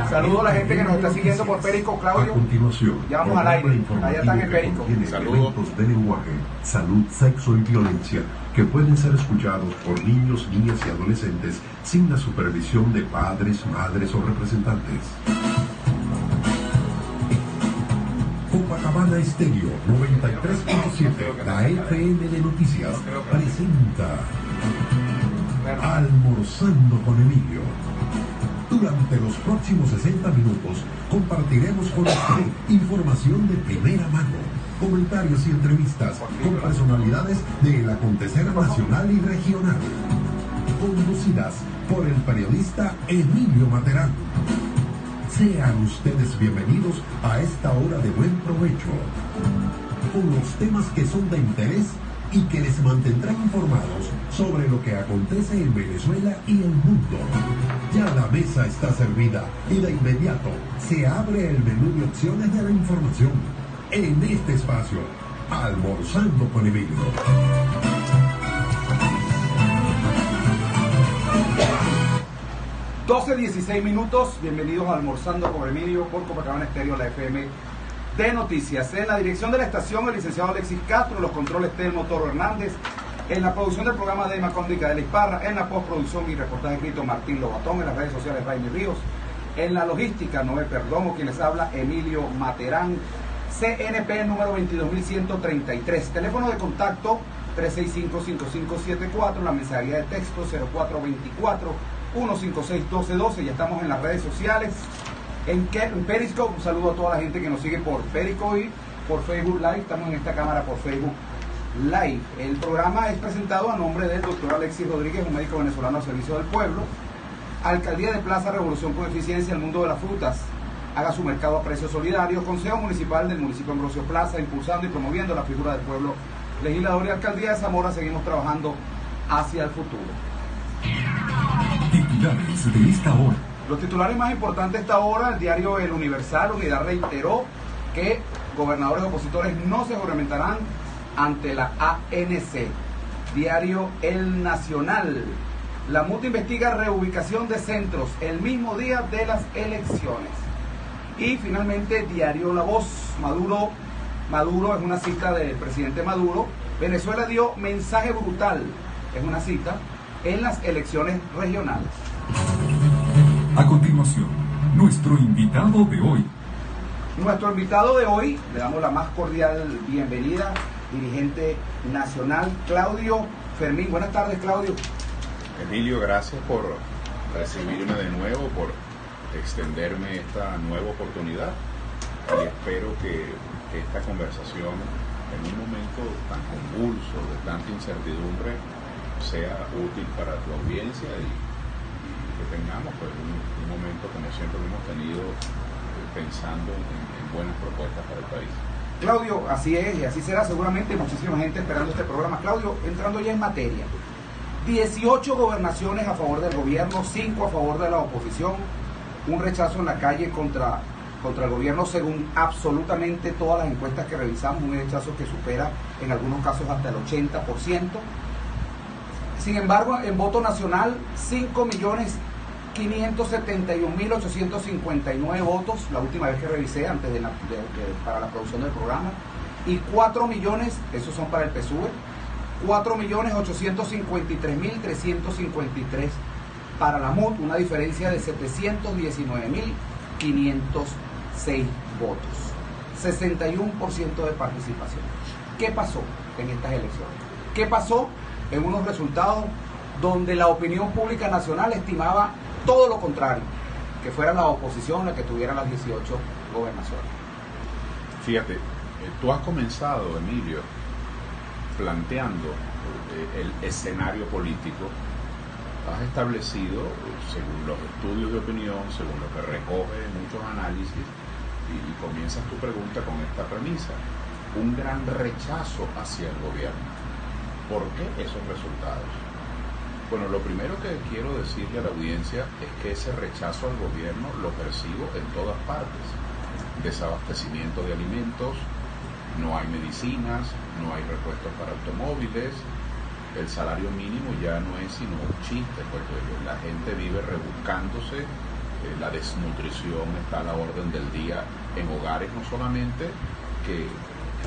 Saludos a la gente que nos está siguiendo por Perico, Claudio. A continuación, ya vamos al aire. Allá están en Perico. Elementos de lenguaje, salud, sexo y violencia que pueden ser escuchados por niños, niñas y adolescentes sin la supervisión de padres, madres o representantes. Copacabana Estéreo 93.7, la FM de Noticias, presenta Almorzando con Emilio. Durante los próximos 60 minutos compartiremos con usted información de primera mano, comentarios y entrevistas con personalidades del acontecer nacional y regional, conducidas por el periodista Emilio Materán. Sean ustedes bienvenidos a esta hora de buen provecho, con los temas que son de interés y que les mantendrán informados sobre lo que acontece en Venezuela y el mundo. Ya la mesa está servida y de inmediato se abre el menú de opciones de la información. En este espacio, Almorzando con Emilio. (12:16) Bienvenidos a Almorzando con Emilio por Copacabana Estéreo, la FM de Noticias. En la dirección de la estación, el licenciado Alexis Castro, en los controles Telmo Toro Hernández, en la producción del programa de Macóndica de la Isparra, en la postproducción y reportaje escrito Martín Lobatón, en las redes sociales Raimi Ríos, en la logística Noé Perdomo, quien les habla Emilio Materán, CNP número 22133, teléfono de contacto 365-5574, la mensajería de texto 0424-156-1212, ya estamos en las redes sociales. En Periscope, un saludo a toda la gente que nos sigue por Periscope y por Facebook Live. Estamos en esta cámara por Facebook Live. El programa es presentado a nombre del doctor Alexis Rodríguez, un médico venezolano al servicio del pueblo. Alcaldía de Plaza Revolución con Eficiencia, el mundo de las frutas. Haga su mercado a precios solidarios. Consejo Municipal del municipio Ambrosio Plaza, impulsando y promoviendo la figura del pueblo. Legislador y Alcaldía de Zamora, seguimos trabajando hacia el futuro. Titulares de esta hora. Los titulares más importantes de esta hora: el diario El Universal, Unidad reiteró que gobernadores opositores no se juramentarán ante la ANC. Diario El Nacional, la MUT investiga reubicación de centros el mismo día de las elecciones. Y finalmente, diario La Voz, Maduro es una cita del presidente Maduro. Venezuela dio mensaje brutal, es una cita, en las elecciones regionales. A continuación, nuestro invitado de hoy. Nuestro invitado de hoy, le damos la más cordial bienvenida, dirigente nacional, Claudio Fermín. Buenas tardes, Claudio. Emilio, gracias por recibirme de nuevo, por extenderme esta nueva oportunidad, y espero que esta conversación, en un momento tan convulso, de tanta incertidumbre, sea útil para tu audiencia y que tengamos pues un momento, como siempre lo hemos tenido, pensando en buenas propuestas para el país. Claudio, así es y así será, seguramente muchísima gente esperando este programa. Claudio, entrando ya en materia, 18 gobernaciones a favor del gobierno, 5 a favor de la oposición, un rechazo en la calle contra el gobierno según absolutamente todas las encuestas que revisamos, un rechazo que supera en algunos casos hasta el 80%. Sin embargo, en voto nacional, 5.571.859 votos, la última vez que revisé antes para la producción del programa, y 4 millones, esos son para el PSUV, 4.853.353 para la MUT, una diferencia de 719.506 votos, 61% de participación. ¿Qué pasó en estas elecciones? ¿Qué pasó en unos resultados donde la opinión pública nacional estimaba todo lo contrario, que fuera la oposición la que tuviera las 18 gobernaciones? Fíjate, tú has comenzado, Emilio, planteando el escenario político. Has establecido, según los estudios de opinión, según lo que recoge muchos análisis, y comienzas tu pregunta con esta premisa: un gran rechazo hacia el gobierno. ¿Por qué esos resultados? Bueno, lo primero que quiero decirle a la audiencia es que ese rechazo al gobierno lo percibo en todas partes. Desabastecimiento de alimentos, no hay medicinas, no hay repuestos para automóviles, el salario mínimo ya no es sino un chiste, porque la gente vive rebuscándose La desnutrición está a la orden del día en hogares no solamente que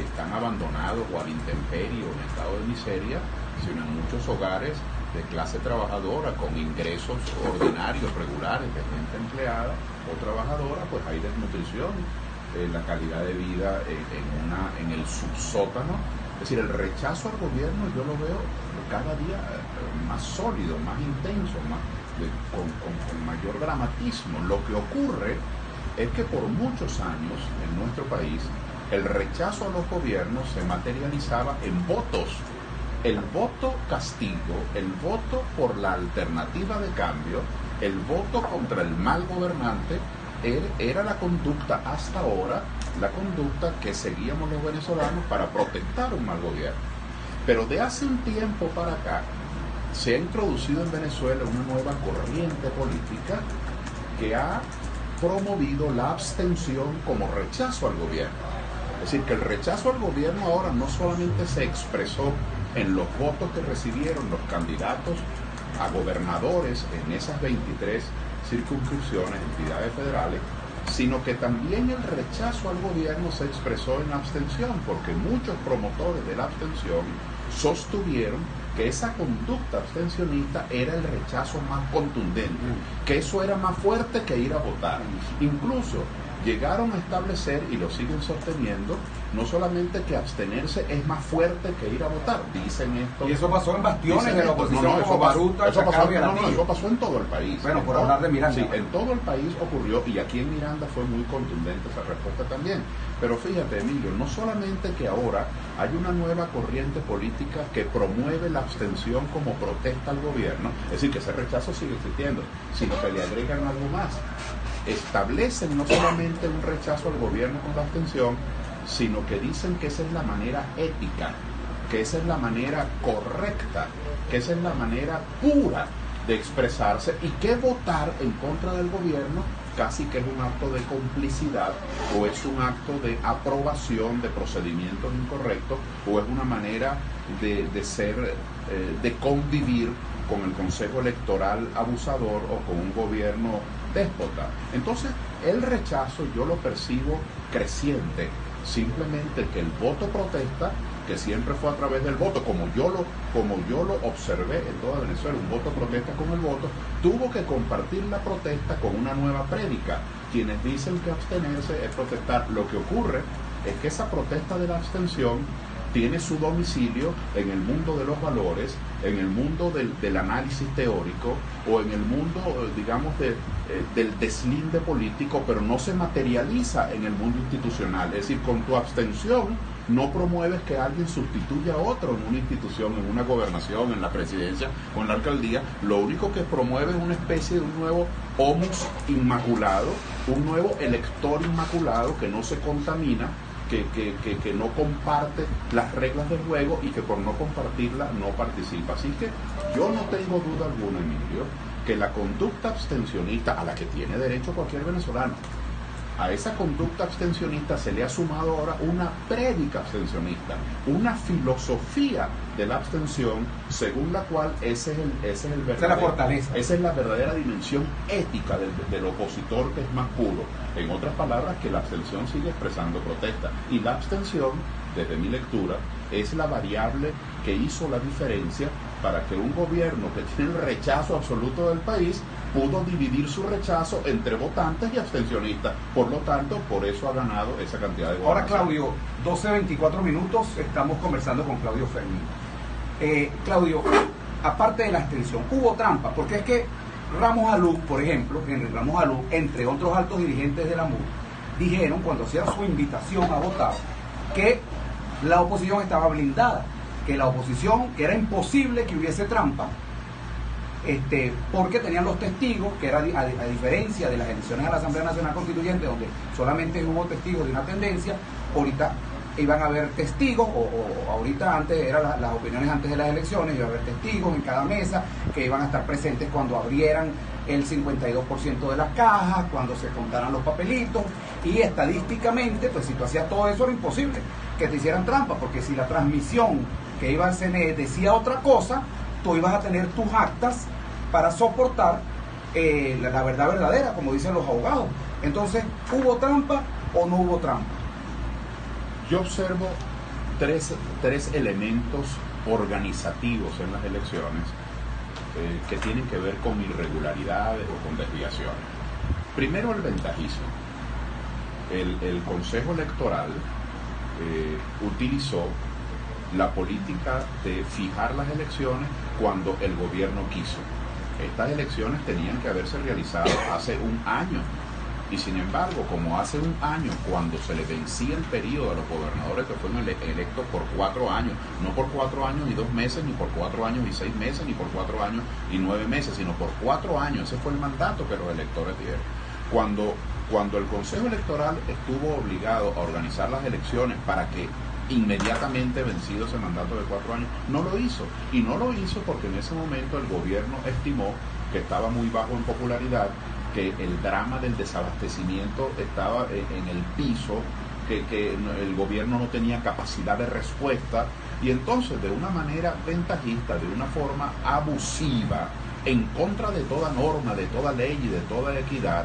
están abandonados o al intemperie o en estado de miseria, sino en muchos hogares de clase trabajadora con ingresos ordinarios, regulares, de gente empleada o trabajadora, pues hay desnutrición, la calidad de vida en el subsótano. Es decir, el rechazo al gobierno yo lo veo cada día más sólido, más intenso, con mayor dramatismo. Lo que ocurre es que por muchos años en nuestro país el rechazo a los gobiernos se materializaba en votos. El voto castigo, el voto por la alternativa de cambio, el voto contra el mal gobernante, era la conducta hasta ahora, la conducta que seguíamos los venezolanos para protestar un mal gobierno. Pero de hace un tiempo para acá se ha introducido en Venezuela una nueva corriente política que ha promovido la abstención como rechazo al gobierno. Es decir, que el rechazo al gobierno ahora no solamente se expresó en los votos que recibieron los candidatos a gobernadores en esas 23 circunscripciones, entidades federales, sino que también el rechazo al gobierno se expresó en abstención, porque muchos promotores de la abstención sostuvieron que esa conducta abstencionista era el rechazo más contundente, que eso era más fuerte que ir a votar. Incluso llegaron a establecer, y lo siguen sosteniendo, no solamente que abstenerse es más fuerte que ir a votar, dicen esto. Y eso pasó en bastiones de la oposición, eso como Baruta, eso Chacao, pasó en todo el país. Bueno, por hablar de Miranda. Sí, en todo el país ocurrió, y aquí en Miranda fue muy contundente esa respuesta también. Pero fíjate, Emilio, no solamente que ahora hay una nueva corriente política que promueve la abstención como protesta al gobierno, es decir, que ese rechazo sigue existiendo, sino que le agregan algo más. Establecen no solamente un rechazo al gobierno con la abstención, sino que dicen que esa es la manera ética, que esa es la manera correcta, que esa es la manera pura de expresarse, y que votar en contra del gobierno casi que es un acto de complicidad, o es un acto de aprobación de procedimientos incorrectos, o es una manera de convivir con el Consejo Electoral abusador o con un gobierno déspota. Entonces, el rechazo yo lo percibo creciente, simplemente que el voto protesta, que siempre fue a través del voto, como yo lo observé en toda Venezuela, un voto protesta con el voto, tuvo que compartir la protesta con una nueva prédica. Quienes dicen que abstenerse es protestar, lo que ocurre es que esa protesta de la abstención tiene su domicilio en el mundo de los valores, en el mundo del análisis teórico, o en el mundo, digamos, del deslinde político, pero no se materializa en el mundo institucional. Es decir, con tu abstención no promueves que alguien sustituya a otro en una institución, en una gobernación, en la presidencia o en la alcaldía. Lo único que promueve es una especie de un nuevo homus inmaculado, un nuevo elector inmaculado que no se contamina, que no comparte las reglas del juego, y que por no compartirla no participa. Así que yo no tengo duda alguna, Emilio, que la conducta abstencionista, a la que tiene derecho cualquier venezolano, a esa conducta abstencionista se le ha sumado ahora una prédica abstencionista, una filosofía de la abstención, según la cual ese es el verdadero, esa es la fortaleza. Esa es la verdadera dimensión ética del opositor, que es más puro. En otras palabras, que la abstención sigue expresando protesta. Y la abstención, desde mi lectura, es la variable que hizo la diferencia para que un gobierno que tiene el rechazo absoluto del país pudo dividir su rechazo entre votantes y abstencionistas. Por lo tanto, por eso ha ganado esa cantidad de votos. Ahora, Claudio, 12:24 minutos, estamos conversando con Claudio Fermín. Claudio, aparte de la abstención, hubo trampa, porque es que Ramos Alú, por ejemplo, Henry Ramos Alú, entre otros altos dirigentes de la MUD, dijeron cuando hacían su invitación a votar que la oposición estaba blindada, que la oposición, que era imposible que hubiese trampa, porque tenían los testigos, que era a diferencia de las elecciones a la Asamblea Nacional Constituyente, donde solamente hubo testigos de una tendencia, ahorita iban a haber testigos, o ahorita antes eran las opiniones antes de las elecciones, iba a haber testigos en cada mesa que iban a estar presentes cuando abrieran el 52% de las cajas, cuando se contaran los papelitos, y estadísticamente, pues si tú hacías todo eso era imposible que te hicieran trampa, porque si la transmisión que iba al CNE decía otra cosa, tú ibas a tener tus actas para soportar la verdad verdadera, como dicen los abogados. Entonces, ¿hubo trampa o no hubo trampa? Yo observo tres elementos organizativos en las elecciones que tienen que ver con irregularidades o con desviaciones. Primero, el ventajismo. El Consejo Electoral utilizó la política de fijar las elecciones cuando el gobierno quiso. Estas elecciones tenían que haberse realizado hace un año. Y sin embargo, como hace un año, cuando se le vencía el periodo a los gobernadores que fueron electos por 4 años, no por 4 años y 2 meses, ni por 4 años y 6 meses, ni por 4 años y 9 meses, sino por 4 años, ese fue el mandato que los electores dieron. Cuando el Consejo Electoral estuvo obligado a organizar las elecciones para que inmediatamente vencido ese mandato de 4 años, no lo hizo. Y no lo hizo porque en ese momento el gobierno estimó que estaba muy bajo en popularidad, que el drama del desabastecimiento estaba en el piso, que el gobierno no tenía capacidad de respuesta, y entonces de una manera ventajista, de una forma abusiva, en contra de toda norma, de toda ley y de toda equidad,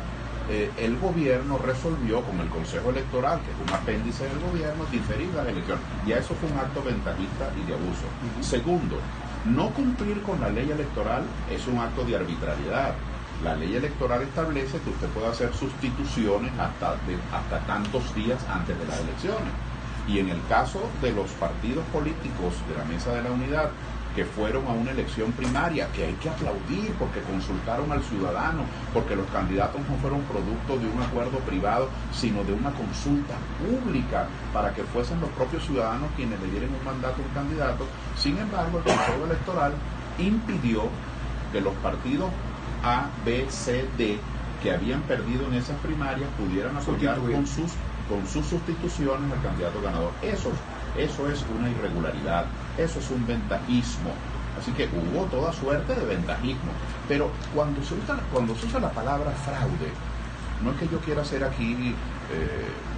el gobierno resolvió con el Consejo Electoral, que es un apéndice del gobierno, diferir las elecciones. Y eso fue un acto ventajista y de abuso. Segundo, no cumplir con la ley electoral es un acto de arbitrariedad. La ley electoral establece que usted puede hacer sustituciones hasta tantos días antes de las elecciones. Y en el caso de los partidos políticos de la Mesa de la Unidad, que fueron a una elección primaria, que hay que aplaudir porque consultaron al ciudadano, porque los candidatos no fueron producto de un acuerdo privado, sino de una consulta pública para que fuesen los propios ciudadanos quienes le dieran un mandato a un candidato. Sin embargo, el Consejo Electoral impidió que los partidos A, B, C, D, que habían perdido en esas primarias, pudieran apoyar con sus sustituciones al candidato ganador. Eso es una irregularidad, eso es un ventajismo. Así que hubo toda suerte de ventajismo. Pero cuando se usa la palabra fraude, no es que yo quiera ser aquí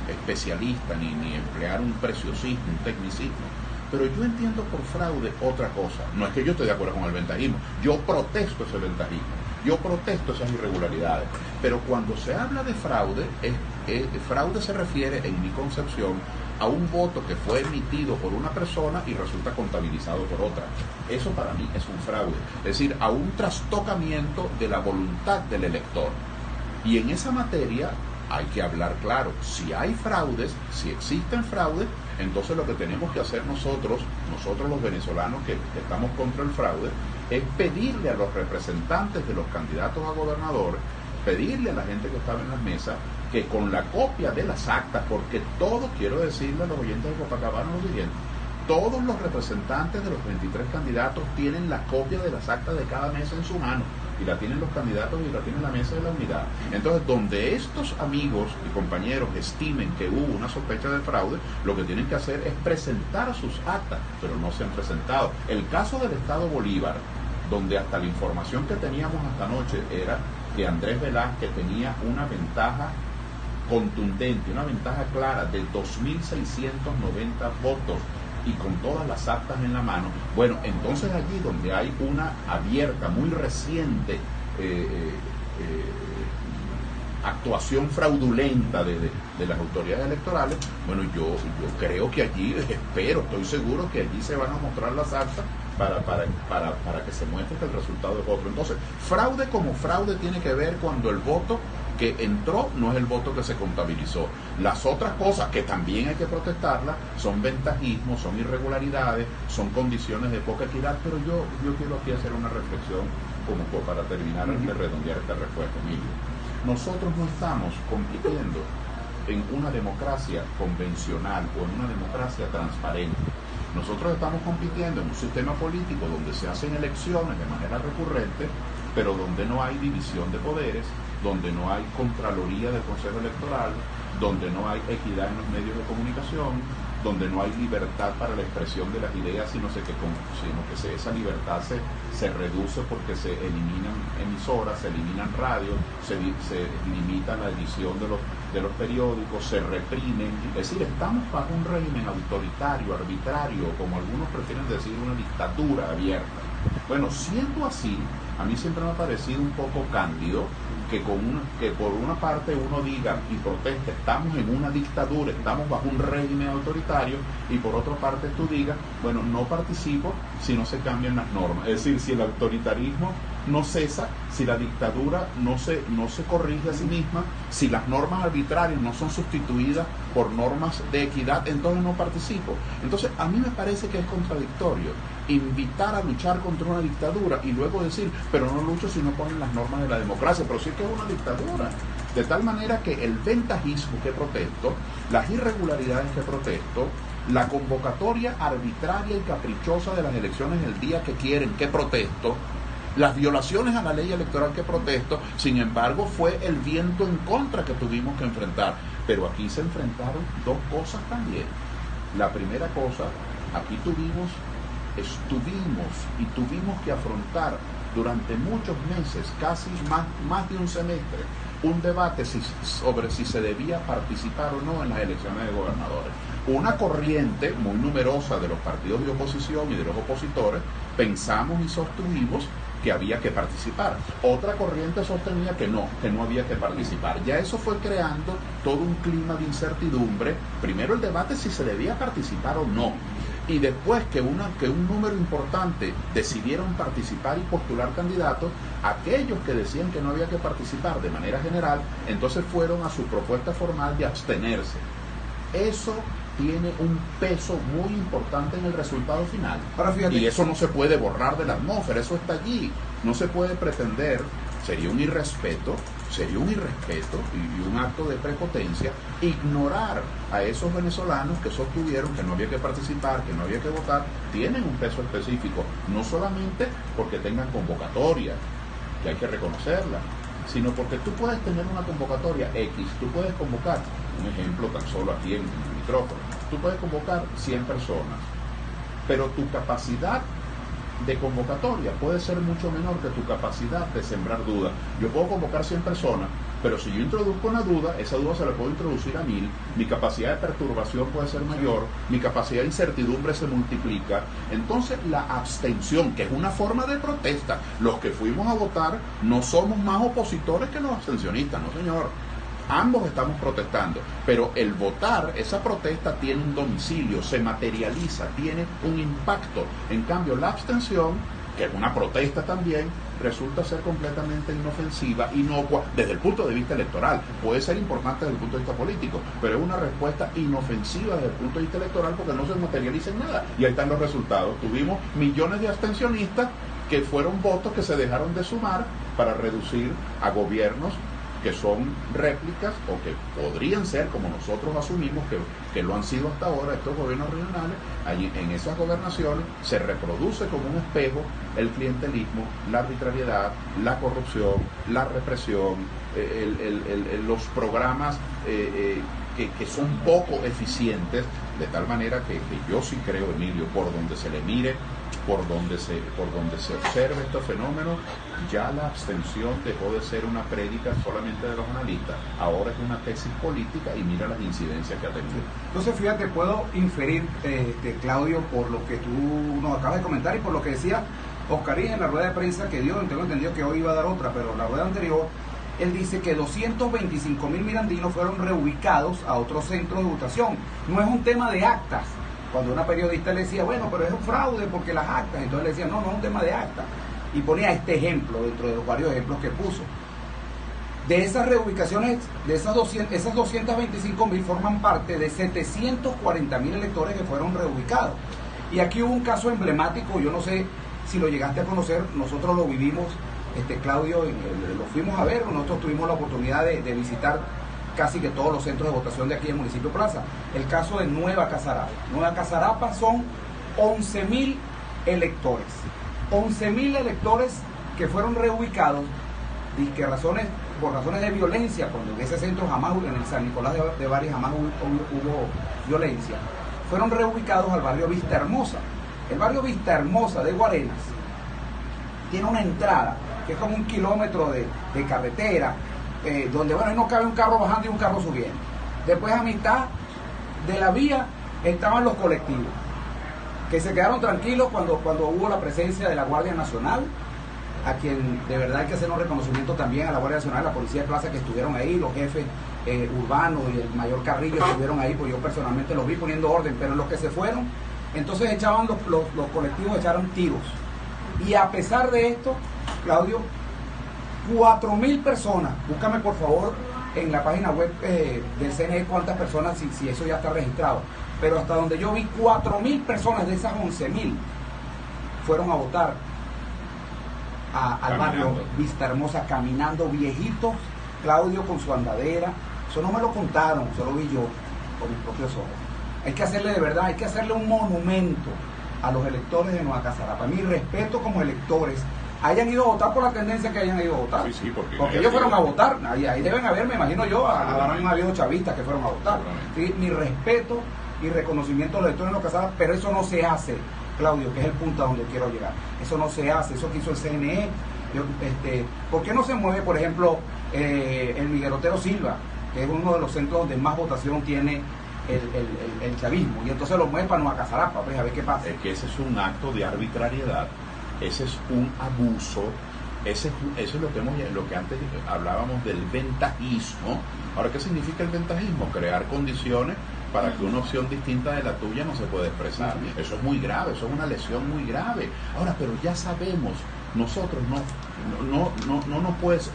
especialista ni emplear un preciosismo, un tecnicismo, pero yo entiendo por fraude otra cosa. No es que yo esté de acuerdo con el ventajismo, yo protesto ese ventajismo, yo protesto esas irregularidades. Pero cuando se habla de fraude, fraude se refiere, en mi concepción, a un voto que fue emitido por una persona y resulta contabilizado por otra. Eso para mí es un fraude. Es decir, a un trastocamiento de la voluntad del elector. Y en esa materia hay que hablar claro. Si hay fraudes, si existen fraudes, entonces lo que tenemos que hacer nosotros los venezolanos que estamos contra el fraude, es pedirle a los representantes de los candidatos a gobernadores, pedirle a la gente que estaba en las mesas, que con la copia de las actas, porque todos, quiero decirle a los oyentes de Copacabana lo siguiente, todos los representantes de los 23 candidatos tienen la copia de las actas de cada mesa en su mano, y la tienen los candidatos y la tiene la Mesa de la Unidad. Entonces, donde estos amigos y compañeros estimen que hubo una sospecha de fraude, lo que tienen que hacer es presentar sus actas, pero no se han presentado. El caso del Estado Bolívar, donde hasta la información que teníamos hasta anoche era que Andrés Velázquez tenía una ventaja contundente, una ventaja clara de 2.690 votos y con todas las actas en la mano. Bueno, entonces allí donde hay una abierta, muy reciente actuación fraudulenta de las autoridades electorales, bueno, yo creo que allí, estoy seguro que allí se van a mostrar las actas para que se muestre que el resultado es otro. Entonces, fraude como fraude tiene que ver cuando el voto que entró no es el voto que se contabilizó. Las otras cosas que también hay que protestarlas son ventajismos, son irregularidades, son condiciones de poca equidad, pero yo quiero aquí hacer una reflexión como para terminar de redondear esta respuesta, Emilio. Nosotros no estamos compitiendo en una democracia convencional o en una democracia transparente. Nosotros estamos compitiendo en un sistema político donde se hacen elecciones de manera recurrente, pero donde no hay división de poderes, donde no hay contraloría del Consejo Electoral, donde no hay equidad en los medios de comunicación, donde no hay libertad para la expresión de las ideas, sino que esa libertad se reduce porque se eliminan emisoras, se eliminan radios, se limita la edición de los periódicos, se reprimen. Es decir, estamos bajo un régimen autoritario, arbitrario, como algunos prefieren decir, una dictadura abierta. Bueno, siendo así, a mí siempre me ha parecido un poco cándido que por una parte uno diga y proteste, estamos en una dictadura, estamos bajo un régimen autoritario, y por otra parte tú digas, bueno, no participo si no se cambian las normas. Es decir, si el autoritarismo no cesa, si la dictadura no se corrige a sí misma, si las normas arbitrarias no son sustituidas por normas de equidad, entonces no participo. Entonces a mí me parece que es contradictorio invitar a luchar contra una dictadura y luego decir, pero no lucho si no ponen las normas de la democracia, pero sí que es una dictadura. De tal manera que el ventajismo que protesto, las irregularidades que protesto, la convocatoria arbitraria y caprichosa de las elecciones el día que quieren que protesto, las violaciones a la ley electoral que protesto, sin embargo fue el viento en contra que tuvimos que enfrentar. Pero aquí se enfrentaron dos cosas también. La primera cosa, aquí tuvimos que afrontar durante muchos meses, casi más de un semestre, un debate sobre si se debía participar o no en las elecciones de gobernadores. Una corriente muy numerosa de los partidos de oposición y de los opositores pensamos y sostuvimos que había que participar. Otra corriente sostenía que no había que participar. Ya eso fue creando todo un clima de incertidumbre. Primero el debate si se debía participar o no. Y después que un número importante decidieron participar y postular candidatos, aquellos que decían que no había que participar de manera general, entonces fueron a su propuesta formal de abstenerse. Eso tiene un peso muy importante en el resultado final. Y eso no se puede borrar de la atmósfera, eso está allí. No se puede pretender, sería un irrespeto y un acto de prepotencia, ignorar a esos venezolanos que sostuvieron que no había que participar, que no había que votar. Tienen un peso específico, no solamente porque tengan convocatoria, que hay que reconocerla, sino porque tú puedes tener una convocatoria X, tú puedes convocar, un ejemplo tan solo aquí en el micrófono, tú puedes convocar 100 personas, pero tu capacidad de convocatoria puede ser mucho menor que tu capacidad de sembrar dudas. Yo puedo convocar 100 personas, pero si yo introduzco una duda, esa duda se la puedo introducir a 1000, mi capacidad de perturbación puede ser mayor, mi capacidad de incertidumbre se multiplica. Entonces la abstención, que es una forma de protesta, los que fuimos a votar no somos más opositores que los abstencionistas, no señor. Ambos estamos protestando, pero el votar, esa protesta tiene un domicilio, se materializa, tiene un impacto. En cambio, la abstención, que es una protesta también, resulta ser completamente inofensiva, inocua, desde el punto de vista electoral. Puede ser importante desde el punto de vista político, pero es una respuesta inofensiva desde el punto de vista electoral porque no se materializa en nada. Y ahí están los resultados. Tuvimos millones de abstencionistas que fueron votos que se dejaron de sumar para reducir a gobiernos que son réplicas o que podrían ser, como nosotros asumimos que lo han sido hasta ahora, estos gobiernos regionales. Allí, en esas gobernaciones se reproduce como un espejo el clientelismo, la arbitrariedad, la corrupción, la represión, los programas que son poco eficientes, de tal manera que yo sí creo, Emilio, por donde se le mire, por donde se observe estos fenómenos, ya la abstención dejó de ser una prédica solamente de los analistas, ahora es una tesis política y mira las incidencias que ha tenido. Entonces, fíjate, puedo inferir, Claudio, por lo que tú nos acabas de comentar y por lo que decía Oscarín en la rueda de prensa que dio, tengo entendido que hoy iba a dar otra, pero la rueda anterior, él dice que 225.000 mirandinos fueron reubicados a otros centros de votación. No es un tema de actas. Cuando una periodista le decía, bueno, pero es un fraude porque las actas, entonces le decía, no es un tema de actas. Y ponía este ejemplo dentro de los varios ejemplos que puso. De esas reubicaciones, de esas 225.000 forman parte de 740.000 electores que fueron reubicados. Y aquí hubo un caso emblemático, yo no sé si lo llegaste a conocer, nosotros lo vivimos, Claudio, lo fuimos a ver, nosotros tuvimos la oportunidad de visitar casi que todos los centros de votación de aquí en el municipio Plaza. El caso de Nueva Casarapa. Nueva Casarapa son 11.000 electores. 11.000 electores que fueron reubicados y que por razones de violencia, cuando en ese centro jamás, en el San Nicolás de Bari jamás hubo violencia, fueron reubicados al barrio Vista Hermosa. El barrio Vista Hermosa de Guarenas tiene una entrada que es como 1 kilómetro de carretera, donde bueno, no cabe un carro bajando y un carro subiendo. Después, a mitad de la vía estaban los colectivos, que se quedaron tranquilos cuando hubo la presencia de la Guardia Nacional. a quien de verdad hay que hacer un reconocimiento también a la Guardia Nacional, a la Policía de Plaza que estuvieron ahí, los jefes urbanos y el mayor Carrillo estuvieron ahí, pues yo personalmente los vi poniendo orden, pero los que se fueron, entonces echaban los colectivos, echaron tiros. Y a pesar de esto, Claudio, 4.000 personas, búscame por favor en la página web del CNE cuántas personas, si eso ya está registrado, pero hasta donde yo vi 4.000 personas de esas 11.000 fueron a votar al barrio Vista Hermosa, caminando, viejitos, Claudio, con su andadera. Eso no me lo contaron, eso lo vi yo con mis propios ojos. Hay que hacerle de verdad, hay que hacerle un monumento a los electores de Nueva Casarapa. Mi respeto como electores, hayan ido a votar por la tendencia que hayan ido a votar. Sí, porque ellos fueron a votar, ahí deben haber, me imagino yo, habrán habido chavistas que fueron a votar. ¿Sí? Mi respeto y reconocimiento a los electores de Nueva Casarapa, pero eso no se hace, Claudio, que es el punto a donde quiero llegar. Eso no se hace, eso que hizo el CNE. ¿Por qué no se mueve, por ejemplo, el Miguel Otero Silva, que es uno de los centros donde más votación tiene el chavismo, y entonces lo mueve para Nueva Casarapa, pues a ver qué pasa? Es que ese es un acto de arbitrariedad, ese es un abuso, eso es lo que antes hablábamos del ventajismo. Ahora, ¿qué significa el ventajismo? Crear condiciones para que una opción distinta de la tuya no se pueda expresar. Eso es muy grave, eso es una lesión muy grave. Ahora, pero ya sabemos, nosotros no puedes...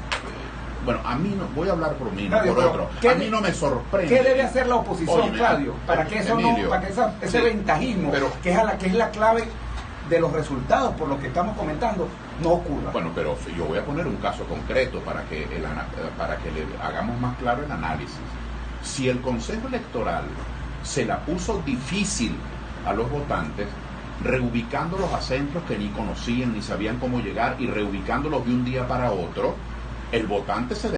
Bueno, a mí no, voy a hablar por mí, Claudio, no por otro. A mí no me sorprende. ¿Qué debe hacer la oposición, Óyeme, Claudio? Para que eso Emilio, para que ese ventajismo, que es la clave de los resultados, por lo que estamos comentando, no ocurra. Bueno, pero yo voy a poner un caso concreto para que le hagamos más claro el análisis. Si el Consejo Electoral se la puso difícil a los votantes, reubicándolos a centros que ni conocían ni sabían cómo llegar y reubicándolos de un día para otro, el votante se